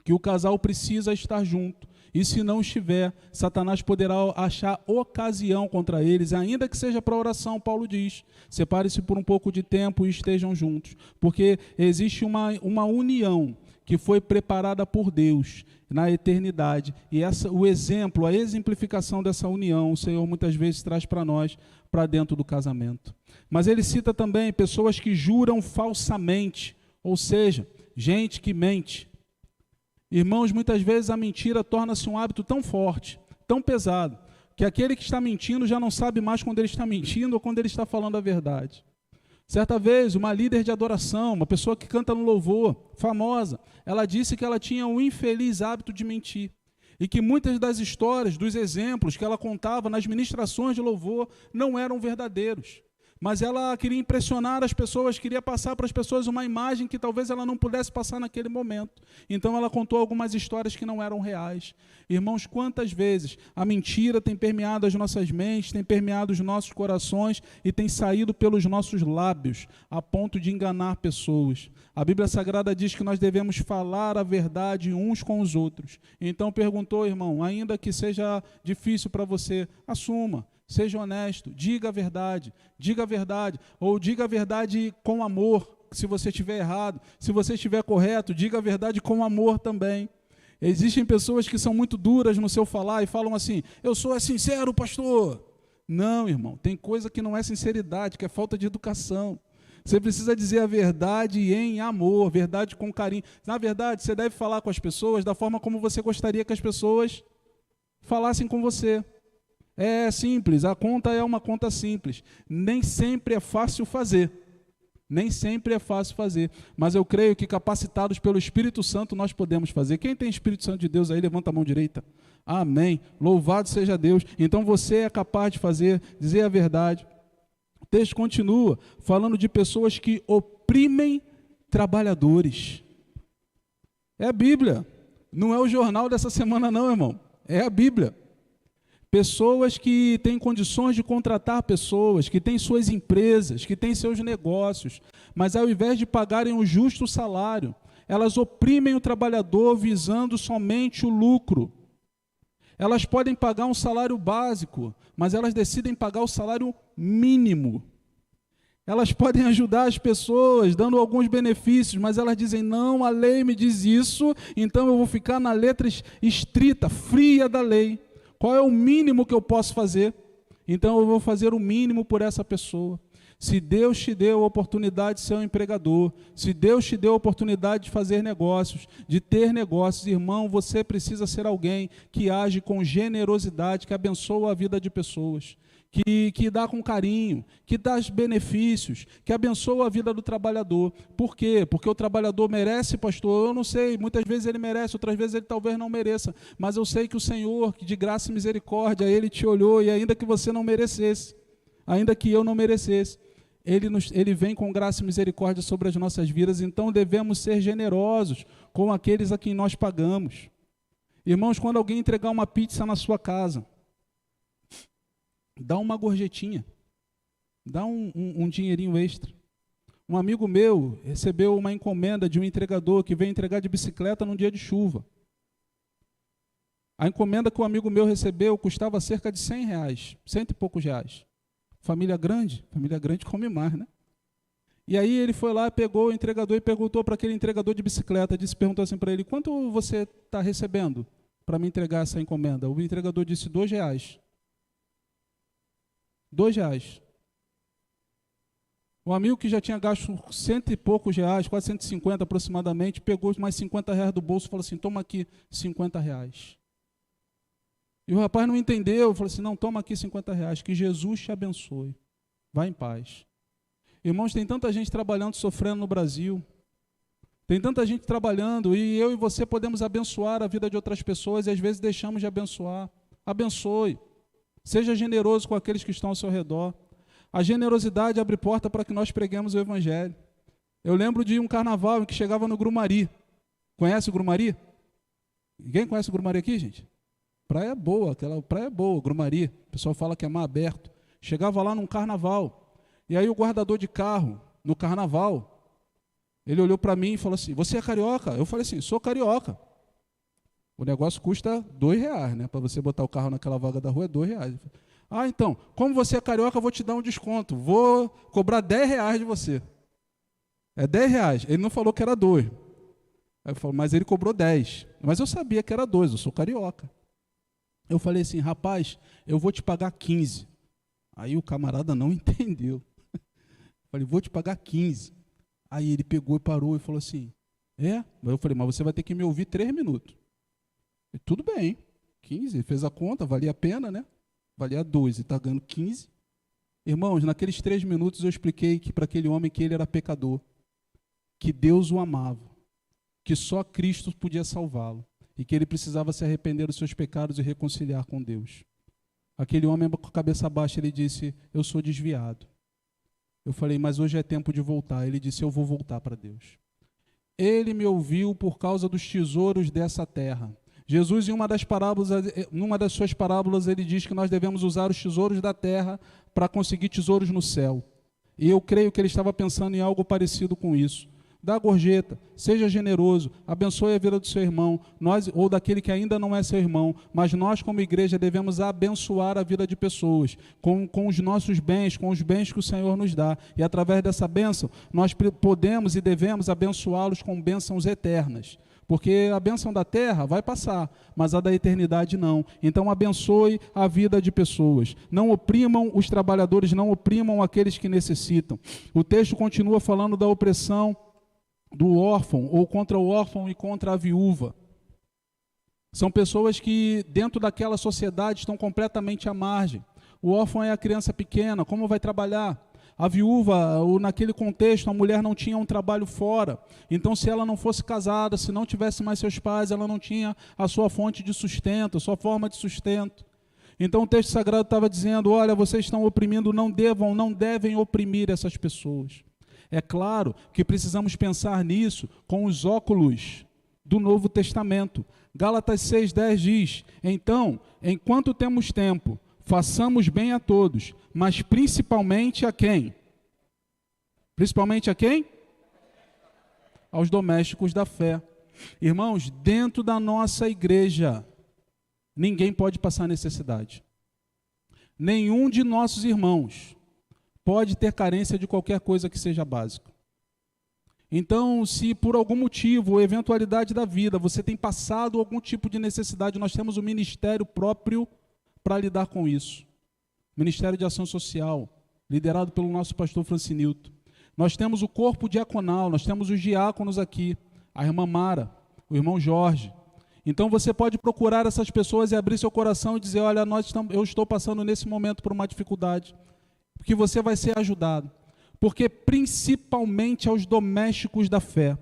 que o casal precisa estar junto. E se não estiver, Satanás poderá achar ocasião contra eles, ainda que seja para oração. Paulo diz, separe-se por um pouco de tempo e estejam juntos, porque existe uma união que foi preparada por Deus na eternidade, e o exemplo, a exemplificação dessa união, o Senhor muitas vezes traz para nós, para dentro do casamento. Mas ele cita também pessoas que juram falsamente, ou seja, gente que mente. Irmãos, muitas vezes a mentira torna-se um hábito tão forte, tão pesado, que aquele que está mentindo já não sabe mais quando ele está mentindo ou quando ele está falando a verdade. Certa vez, uma líder de adoração, uma pessoa que canta no louvor, famosa, ela disse que ela tinha um infeliz hábito de mentir. E que muitas das histórias, dos exemplos que ela contava nas ministrações de louvor não eram verdadeiros. Mas ela queria impressionar as pessoas, queria passar para as pessoas uma imagem que talvez ela não pudesse passar naquele momento. Então ela contou algumas histórias que não eram reais. Irmãos, quantas vezes a mentira tem permeado as nossas mentes, tem permeado os nossos corações e tem saído pelos nossos lábios, a ponto de enganar pessoas. A Bíblia Sagrada diz que nós devemos falar a verdade uns com os outros. Então perguntou, irmão, ainda que seja difícil para você, assuma. Seja honesto, diga a verdade, ou diga a verdade com amor, se você estiver errado. Se você estiver correto, diga a verdade com amor também. Existem pessoas que são muito duras no seu falar e falam assim, eu sou sincero, pastor. Não, irmão, tem coisa que não é sinceridade, que é falta de educação. Você precisa dizer a verdade em amor, verdade com carinho. Na verdade, você deve falar com as pessoas da forma como você gostaria que as pessoas falassem com você. É simples, a conta é uma conta simples. Nem sempre é fácil fazer. Mas eu creio que capacitados pelo Espírito Santo nós podemos fazer. Quem tem Espírito Santo de Deus aí, levanta a mão direita. Amém. Louvado seja Deus. Então você é capaz de fazer, dizer a verdade. O texto continua falando de pessoas que oprimem trabalhadores. É a Bíblia. Não é o jornal dessa semana não, irmão. É a Bíblia. Pessoas que têm condições de contratar pessoas, que têm suas empresas, que têm seus negócios, mas ao invés de pagarem o justo salário, elas oprimem o trabalhador visando somente o lucro. Elas podem pagar um salário básico, mas elas decidem pagar o salário mínimo. Elas podem ajudar as pessoas, dando alguns benefícios, mas elas dizem, não, a lei me diz isso, então eu vou ficar na letra estrita, fria da lei. Qual é o mínimo que eu posso fazer? Então eu vou fazer o mínimo por essa pessoa. Se Deus te deu a oportunidade de ser um empregador, se Deus te deu a oportunidade de fazer negócios, de ter negócios, irmão, você precisa ser alguém que age com generosidade, que abençoa a vida de pessoas, que dá com carinho, que dá benefícios, que abençoa a vida do trabalhador. Por quê? Porque o trabalhador merece, pastor, eu não sei, muitas vezes ele merece, outras vezes ele talvez não mereça, mas eu sei que o Senhor, que de graça e misericórdia, Ele te olhou, e ainda que você não merecesse, ainda que eu não merecesse, Ele vem com graça e misericórdia sobre as nossas vidas, então devemos ser generosos com aqueles a quem nós pagamos. Irmãos, quando alguém entregar uma pizza na sua casa, dá uma gorjetinha, dá um dinheirinho extra. Um amigo meu recebeu uma encomenda de um entregador que veio entregar de bicicleta num dia de chuva. A encomenda que um amigo meu recebeu custava cerca de R$100, cento e poucos reais. Família grande come mais, né? E aí ele foi lá, pegou o entregador e perguntou para aquele entregador de bicicleta, perguntou assim para ele, quanto você está recebendo para me entregar essa encomenda? O entregador disse R$2. R$2. O amigo que já tinha gasto cento e poucos reais, quase 150 aproximadamente, pegou mais R$50 do bolso e falou assim, toma aqui R$50. E o rapaz não entendeu, falou assim, não, toma aqui R$50, que Jesus te abençoe. Vá em paz. Irmãos, tem tanta gente trabalhando, sofrendo no Brasil. Tem tanta gente trabalhando e eu e você podemos abençoar a vida de outras pessoas e às vezes deixamos de abençoar. Abençoe. Seja generoso com aqueles que estão ao seu redor. A generosidade abre porta para que nós preguemos o Evangelho. Eu lembro de um carnaval em que chegava no Grumari. Conhece o Grumari? Ninguém conhece o Grumari aqui, gente? Praia boa, aquela praia boa, Grumari. O pessoal fala que é mar aberto. Chegava lá num carnaval. E aí o guardador de carro, no carnaval, ele olhou para mim e falou assim, você é carioca? Eu falei assim, sou carioca. O negócio custa R$2, né? Para você botar o carro naquela vaga da rua é R$2. Ah, então, como você é carioca, eu vou te dar um desconto. Vou cobrar R$10 de você. É R$10. Ele não falou que era 2. Aí eu falei, mas ele cobrou 10. Mas eu sabia que era 2, eu sou carioca. Eu falei assim, rapaz, eu vou te pagar 15. Aí o camarada não entendeu. Falei, vou te pagar 15. Aí ele pegou e parou e falou assim, é? Eu falei, mas você vai ter que me ouvir 3 minutos. E tudo bem, 15, fez a conta, valia a pena, né? Valia 2 e está ganhando 15. Irmãos, naqueles 3 minutos eu expliquei que para aquele homem que ele era pecador, que Deus o amava, que só Cristo podia salvá-lo e que ele precisava se arrepender dos seus pecados e reconciliar com Deus. Aquele homem com a cabeça baixa, ele disse, eu sou desviado. Eu falei, mas hoje é tempo de voltar. Ele disse, eu vou voltar para Deus. Ele me ouviu por causa dos tesouros dessa terra. Jesus, em uma das suas parábolas, ele diz que nós devemos usar os tesouros da terra para conseguir tesouros no céu. E eu creio que ele estava pensando em algo parecido com isso. Dá gorjeta, seja generoso, abençoe a vida do seu irmão, ou daquele que ainda não é seu irmão, mas nós como igreja devemos abençoar a vida de pessoas, com os nossos bens, com os bens que o Senhor nos dá, e através dessa bênção, nós podemos e devemos abençoá-los com bênçãos eternas, porque a bênção da terra vai passar, mas a da eternidade não. Então abençoe a vida de pessoas, não oprimam os trabalhadores, não oprimam aqueles que necessitam. O texto continua falando da opressão do órfão, ou contra o órfão e contra a viúva. São pessoas que dentro daquela sociedade estão completamente à margem. O órfão é a criança pequena, como vai trabalhar? A viúva, naquele contexto, a mulher não tinha um trabalho fora. Então, se ela não fosse casada, se não tivesse mais seus pais, ela não tinha a sua fonte de sustento, a sua forma de sustento. Então, o texto sagrado estava dizendo, olha, vocês estão oprimindo, não devem oprimir essas pessoas. É claro que precisamos pensar nisso com os óculos do Novo Testamento. Gálatas 6,10 diz, então, enquanto temos tempo, façamos bem a todos, mas principalmente a quem? Principalmente a quem? Aos domésticos da fé. Irmãos, dentro da nossa igreja, ninguém pode passar necessidade. Nenhum de nossos irmãos pode ter carência de qualquer coisa que seja básica. Então, se por algum motivo ou eventualidade da vida você tem passado algum tipo de necessidade, nós temos um ministério próprio para lidar com isso. Ministério de Ação Social, liderado pelo nosso pastor Francinilto. Nós temos o corpo diaconal, nós temos os diáconos aqui, a irmã Mara, o irmão Jorge. Então você pode procurar essas pessoas e abrir seu coração e dizer, olha, eu estou passando nesse momento por uma dificuldade, porque você vai ser ajudado. Porque principalmente aos domésticos da fé,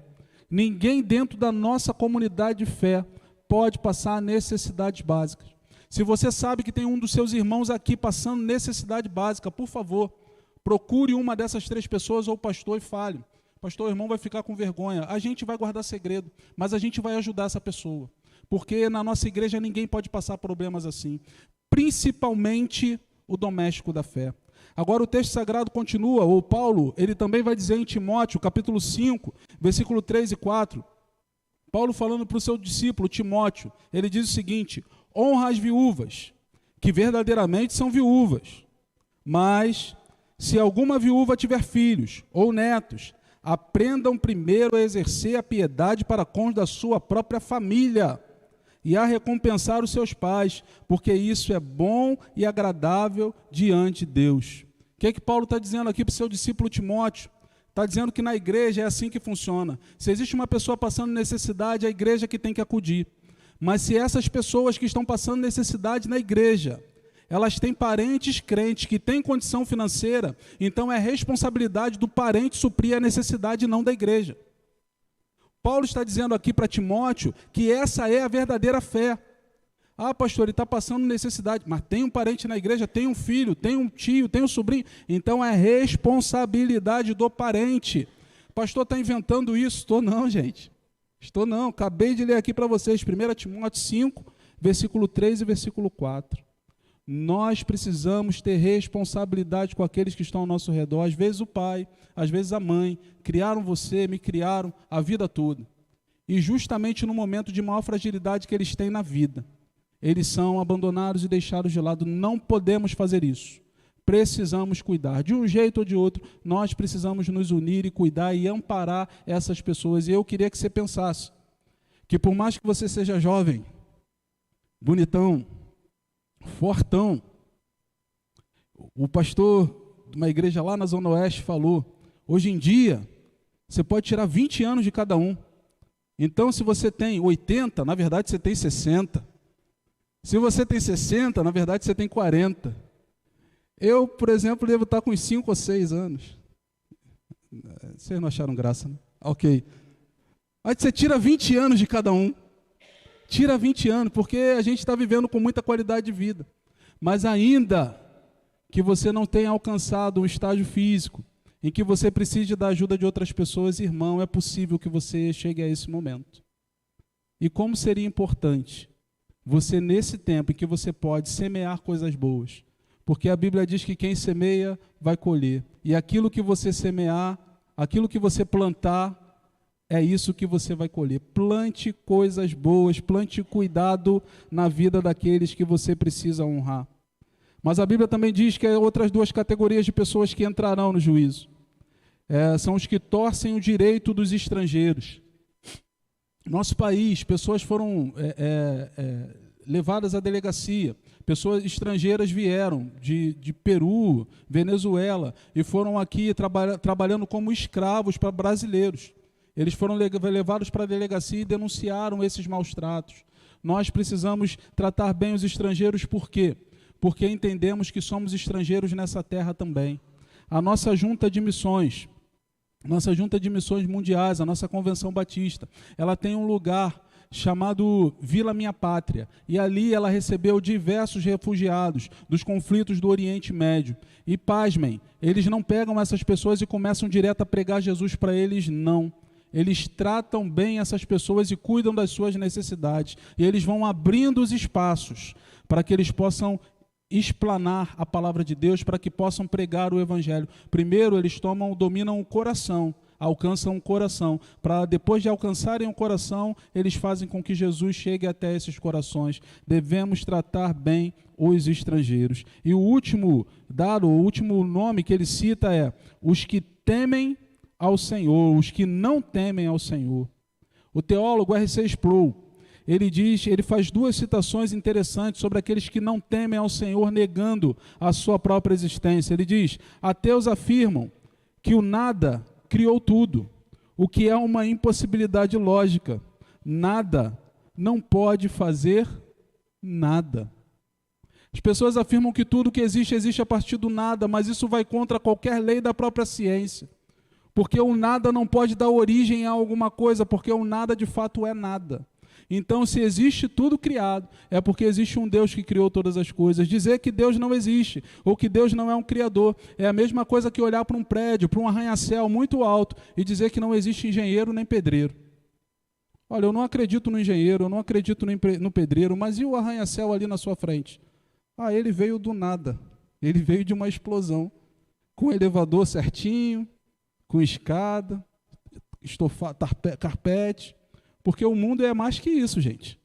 ninguém dentro da nossa comunidade de fé pode passar necessidades básicas. Se você sabe que tem um dos seus irmãos aqui passando necessidade básica, por favor, procure uma dessas 3 pessoas ou o pastor e fale. Pastor, o irmão vai ficar com vergonha. A gente vai guardar segredo, mas a gente vai ajudar essa pessoa. Porque na nossa igreja ninguém pode passar problemas assim. Principalmente o doméstico da fé. Agora o texto sagrado continua, ou Paulo, ele também vai dizer em Timóteo, capítulo 5, versículo 3 e 4. Paulo falando para o seu discípulo, Timóteo, ele diz o seguinte, honra as viúvas, que verdadeiramente são viúvas. Mas, se alguma viúva tiver filhos ou netos, aprendam primeiro a exercer a piedade para com os da sua própria família e a recompensar os seus pais, porque isso é bom e agradável diante de Deus. O que Paulo está dizendo aqui para o seu discípulo Timóteo? Está dizendo que na igreja é assim que funciona. Se existe uma pessoa passando necessidade, é a igreja que tem que acudir. Mas se essas pessoas que estão passando necessidade na igreja, elas têm parentes crentes que têm condição financeira, então é responsabilidade do parente suprir a necessidade, não da igreja. Paulo está dizendo aqui para Timóteo que essa é a verdadeira fé. Ah, pastor, ele está passando necessidade, mas tem um parente na igreja, tem um filho, tem um tio, tem um sobrinho, então é responsabilidade do parente. O pastor está inventando isso? Estou não, gente. Estou não, acabei de ler aqui para vocês, 1 Timóteo 5, versículo 3 e versículo 4. Nós precisamos ter responsabilidade com aqueles que estão ao nosso redor. Às vezes o pai, às vezes a mãe, criaram você, me criaram a vida toda. E justamente no momento de maior fragilidade que eles têm na vida, eles são abandonados e deixados de lado. Não podemos fazer isso. Precisamos cuidar. De um jeito ou de outro, nós precisamos nos unir e cuidar e amparar essas pessoas. E eu queria que você pensasse que por mais que você seja jovem, bonitão, fortão, o pastor de uma igreja lá na Zona Oeste falou, hoje em dia, você pode tirar 20 anos de cada um. Então, se você tem 80, na verdade você tem 60. Se você tem 60, na verdade você tem 40. Eu, por exemplo, devo estar com uns 5 ou 6 anos. Vocês não acharam graça, né? Ok. Aí você tira 20 anos de cada um. Tira 20 anos, porque a gente está vivendo com muita qualidade de vida. Mas ainda que você não tenha alcançado um estágio físico, em que você precise da ajuda de outras pessoas, irmão, é possível que você chegue a esse momento. E como seria importante você, nesse tempo em que você pode semear coisas boas, porque a Bíblia diz que quem semeia vai colher. E aquilo que você semear, aquilo que você plantar, é isso que você vai colher. Plante coisas boas, plante cuidado na vida daqueles que você precisa honrar. Mas a Bíblia também diz que há outras duas categorias de pessoas que entrarão no juízo. São os que torcem o direito dos estrangeiros. Nosso país, pessoas foram levadas à delegacia. Pessoas estrangeiras vieram de Peru, Venezuela, e foram aqui trabalhando como escravos para brasileiros. Eles foram levados para a delegacia e denunciaram esses maus tratos. Nós precisamos tratar bem os estrangeiros, por quê? Porque entendemos que somos estrangeiros nessa terra também. A nossa junta de missões mundiais, a nossa Convenção Batista, ela tem um lugar chamado Vila Minha Pátria, e ali ela recebeu diversos refugiados dos conflitos do Oriente Médio. E pasmem, eles não pegam essas pessoas e começam direto a pregar Jesus para eles, não. Eles tratam bem essas pessoas e cuidam das suas necessidades. E eles vão abrindo os espaços para que eles possam explanar a palavra de Deus, para que possam pregar o Evangelho. Primeiro, eles dominam o coração, alcançam o coração, para depois de alcançarem o coração, eles fazem com que Jesus chegue até esses corações. Devemos tratar bem os estrangeiros. E o último nome que ele cita é os que temem ao Senhor, os que não temem ao Senhor. O teólogo R.C. Sproul, ele faz duas citações interessantes sobre aqueles que não temem ao Senhor, negando a sua própria existência. Ele diz: ateus afirmam que o nada criou tudo, o que é uma impossibilidade lógica. Nada não pode fazer nada. As pessoas afirmam que tudo que existe a partir do nada, mas isso vai contra qualquer lei da própria ciência. Porque o nada não pode dar origem a alguma coisa, porque o nada de fato é nada. Então, se existe tudo criado, é porque existe um Deus que criou todas as coisas. Dizer que Deus não existe, ou que Deus não é um criador, é a mesma coisa que olhar para um prédio, para um arranha-céu muito alto, e dizer que não existe engenheiro nem pedreiro. Olha, eu não acredito no engenheiro, eu não acredito no pedreiro, mas e o arranha-céu ali na sua frente? Ah, ele veio do nada, ele veio de uma explosão, com elevador certinho, com escada, carpete, porque o mundo é mais que isso, gente.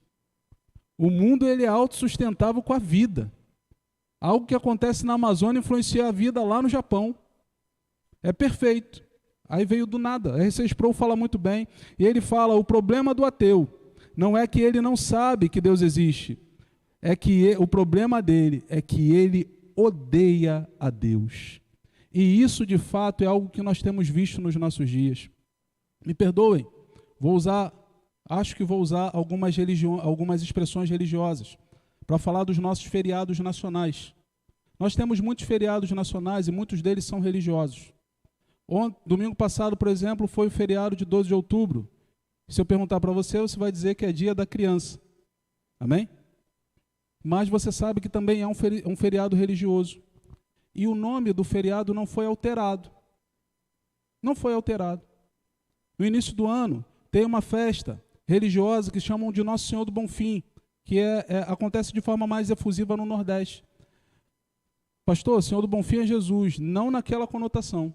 O mundo ele é autossustentável com a vida. Algo que acontece na Amazônia influencia a vida lá no Japão. É perfeito. Aí veio do nada. A R.C. Sproul fala muito bem. E ele fala, o problema do ateu não é que ele não sabe que Deus existe. É que o problema dele é que ele odeia a Deus. E isso, de fato, é algo que nós temos visto nos nossos dias. Me perdoem, acho que vou usar algumas expressões religiosas para falar dos nossos feriados nacionais. Nós temos muitos feriados nacionais e muitos deles são religiosos. Domingo passado, por exemplo, foi o feriado de 12 de outubro. Se eu perguntar para você, você vai dizer que é dia da criança. Amém? Mas você sabe que também é um feriado religioso. E o nome do feriado não foi alterado. Não foi alterado. No início do ano, tem uma festa religiosa que chamam de Nosso Senhor do Bonfim, que acontece de forma mais efusiva no Nordeste. Pastor, o Senhor do Bonfim é Jesus, não naquela conotação.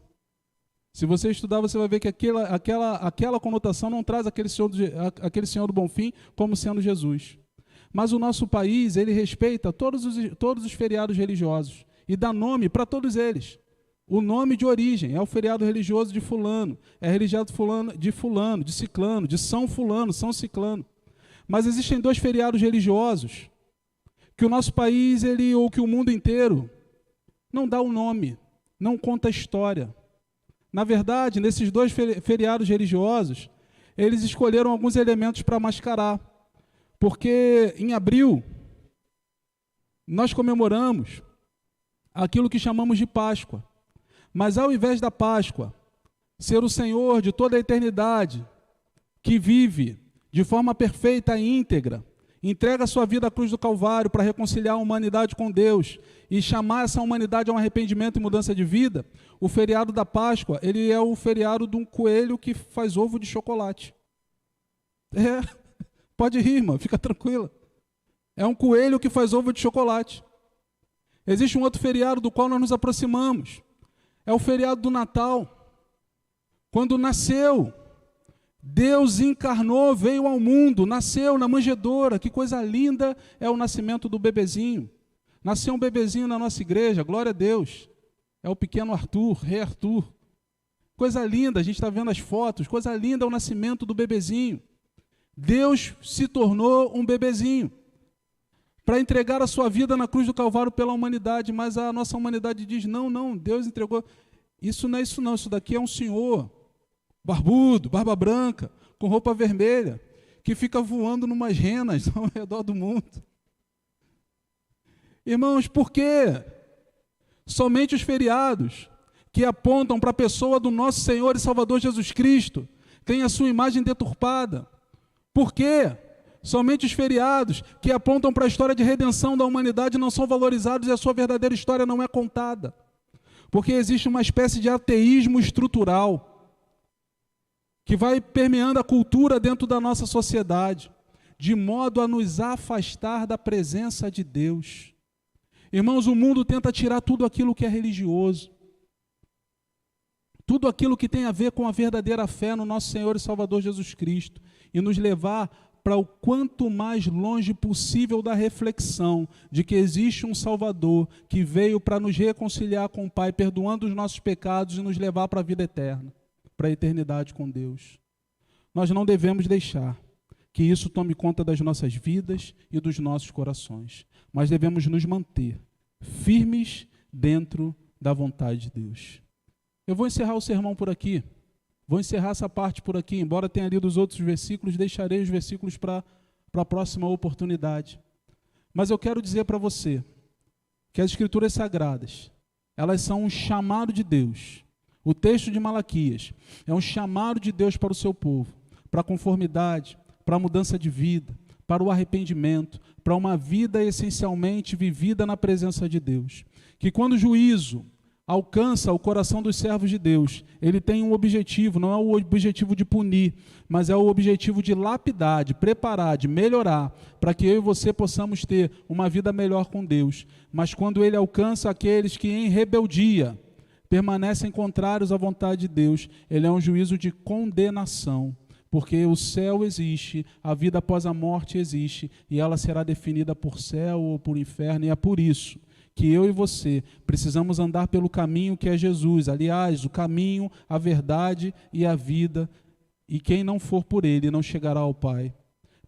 Se você estudar, você vai ver que aquela conotação não traz aquele Senhor do Bonfim como sendo Jesus. Mas o nosso país, ele respeita todos os feriados religiosos e dá nome para todos eles. O nome de origem é o feriado religioso de fulano, é religioso de fulano, de ciclano, de São fulano, São ciclano. Mas existem dois feriados religiosos que o nosso país, ou que o mundo inteiro, não dá o nome, não conta a história. Na verdade, nesses dois feriados religiosos, eles escolheram alguns elementos para mascarar. Porque em abril, nós comemoramos aquilo que chamamos de Páscoa. Mas ao invés da Páscoa ser o Senhor de toda a eternidade, que vive de forma perfeita e íntegra, entrega a sua vida à cruz do Calvário para reconciliar a humanidade com Deus e chamar essa humanidade a um arrependimento e mudança de vida, o feriado da Páscoa, ele é o feriado de um coelho que faz ovo de chocolate. Pode rir, irmã, fica tranquila. É um coelho que faz ovo de chocolate. Existe um outro feriado do qual nós nos aproximamos. É o feriado do Natal. Quando nasceu, Deus encarnou, veio ao mundo, nasceu na manjedoura. Que coisa linda é o nascimento do bebezinho. Nasceu um bebezinho na nossa igreja, glória a Deus. É o pequeno Arthur, rei Arthur. Coisa linda, a gente está vendo as fotos, coisa linda é o nascimento do bebezinho. Deus se tornou um bebezinho para entregar a sua vida na cruz do Calvário pela humanidade, mas a nossa humanidade diz, não, Deus entregou. Isso não é isso não, isso daqui é um senhor, barbudo, barba branca, com roupa vermelha, que fica voando numas renas ao redor do mundo. Irmãos, por quê? Somente os feriados que apontam para a pessoa do nosso Senhor e Salvador Jesus Cristo têm a sua imagem deturpada. Por quê? Somente os feriados que apontam para a história de redenção da humanidade não são valorizados e a sua verdadeira história não é contada. Porque existe uma espécie de ateísmo estrutural que vai permeando a cultura dentro da nossa sociedade, de modo a nos afastar da presença de Deus. Irmãos, o mundo tenta tirar tudo aquilo que é religioso, tudo aquilo que tem a ver com a verdadeira fé no nosso Senhor e Salvador Jesus Cristo, e nos levar para o quanto mais longe possível da reflexão de que existe um Salvador que veio para nos reconciliar com o Pai, perdoando os nossos pecados e nos levar para a vida eterna, para a eternidade com Deus. Nós não devemos deixar que isso tome conta das nossas vidas e dos nossos corações, mas devemos nos manter firmes dentro da vontade de Deus. Eu vou encerrar o sermão por aqui. Vou encerrar essa parte por aqui, embora tenha lido os outros versículos, deixarei os versículos para a próxima oportunidade. Mas eu quero dizer para você que as Escrituras Sagradas, elas são um chamado de Deus. O texto de Malaquias é um chamado de Deus para o seu povo, para a conformidade, para a mudança de vida, para o arrependimento, para uma vida essencialmente vivida na presença de Deus. Que quando o juízo alcança o coração dos servos de Deus, ele tem um objetivo, não é o objetivo de punir, mas é o objetivo de lapidar, de preparar, de melhorar, para que eu e você possamos ter uma vida melhor com Deus. Mas quando ele alcança aqueles que em rebeldia permanecem contrários à vontade de Deus, ele é um juízo de condenação, porque o céu existe, a vida após a morte existe, e ela será definida por céu ou por inferno, e é por isso que eu e você precisamos andar pelo caminho que é Jesus. Aliás, o caminho, a verdade e a vida, e quem não for por ele não chegará ao Pai.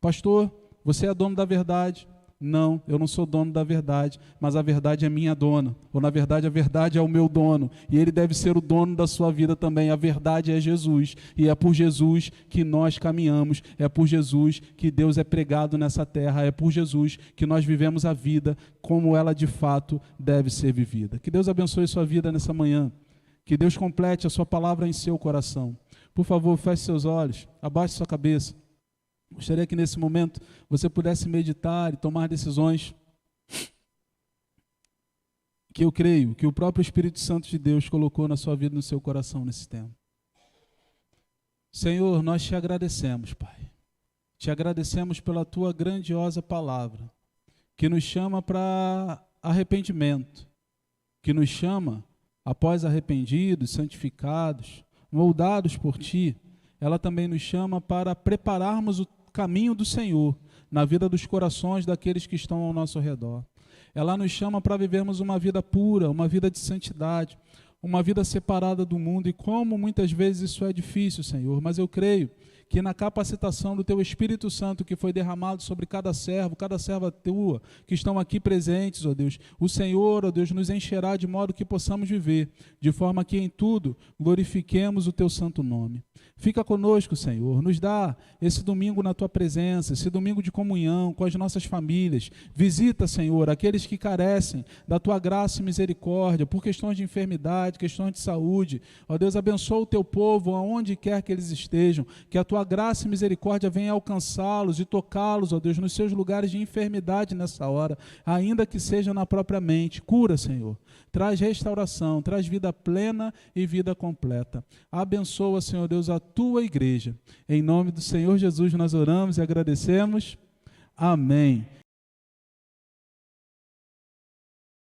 Pastor, você é dono da verdade? Não, eu não sou dono da verdade, mas a verdade é minha dona, ou na verdade a verdade é o meu dono, e ele deve ser o dono da sua vida também. A verdade é Jesus, e é por Jesus que nós caminhamos, é por Jesus que Deus é pregado nessa terra, é por Jesus que nós vivemos a vida como ela de fato deve ser vivida. Que Deus abençoe sua vida nessa manhã, que Deus complete a sua palavra em seu coração. Por favor, feche seus olhos, abaixe sua cabeça. Gostaria que nesse momento você pudesse meditar e tomar decisões que eu creio que o próprio Espírito Santo de Deus colocou na sua vida e no seu coração nesse tempo. Senhor, nós te agradecemos, Pai. Te agradecemos pela tua grandiosa palavra, que nos chama para arrependimento, que nos chama, após arrependidos, santificados, moldados por ti, ela também nos chama para prepararmos o caminho do Senhor na vida dos corações daqueles que estão ao nosso redor. Ela nos chama para vivermos uma vida pura, uma vida de santidade, uma vida separada do mundo, e como muitas vezes isso é difícil, Senhor, mas eu creio que na capacitação do Teu Espírito Santo que foi derramado sobre cada servo, cada serva Tua, que estão aqui presentes, ó Deus, o Senhor, ó Deus, nos encherá de modo que possamos viver, de forma que em tudo glorifiquemos o Teu santo nome. Fica conosco, Senhor, nos dá esse domingo na Tua presença, esse domingo de comunhão com as nossas famílias. Visita, Senhor, aqueles que carecem da Tua graça e misericórdia, por questões de enfermidade, questões de saúde. Ó Deus, abençoa o Teu povo, aonde quer que eles estejam, que a Tua graça e misericórdia venha alcançá-los e tocá-los, ó Deus, nos seus lugares de enfermidade nessa hora, ainda que seja na própria mente. Cura, Senhor. Traz restauração, traz vida plena e vida completa. Abençoa, Senhor Deus, a Tua igreja. Em nome do Senhor Jesus nós oramos e agradecemos. Amém.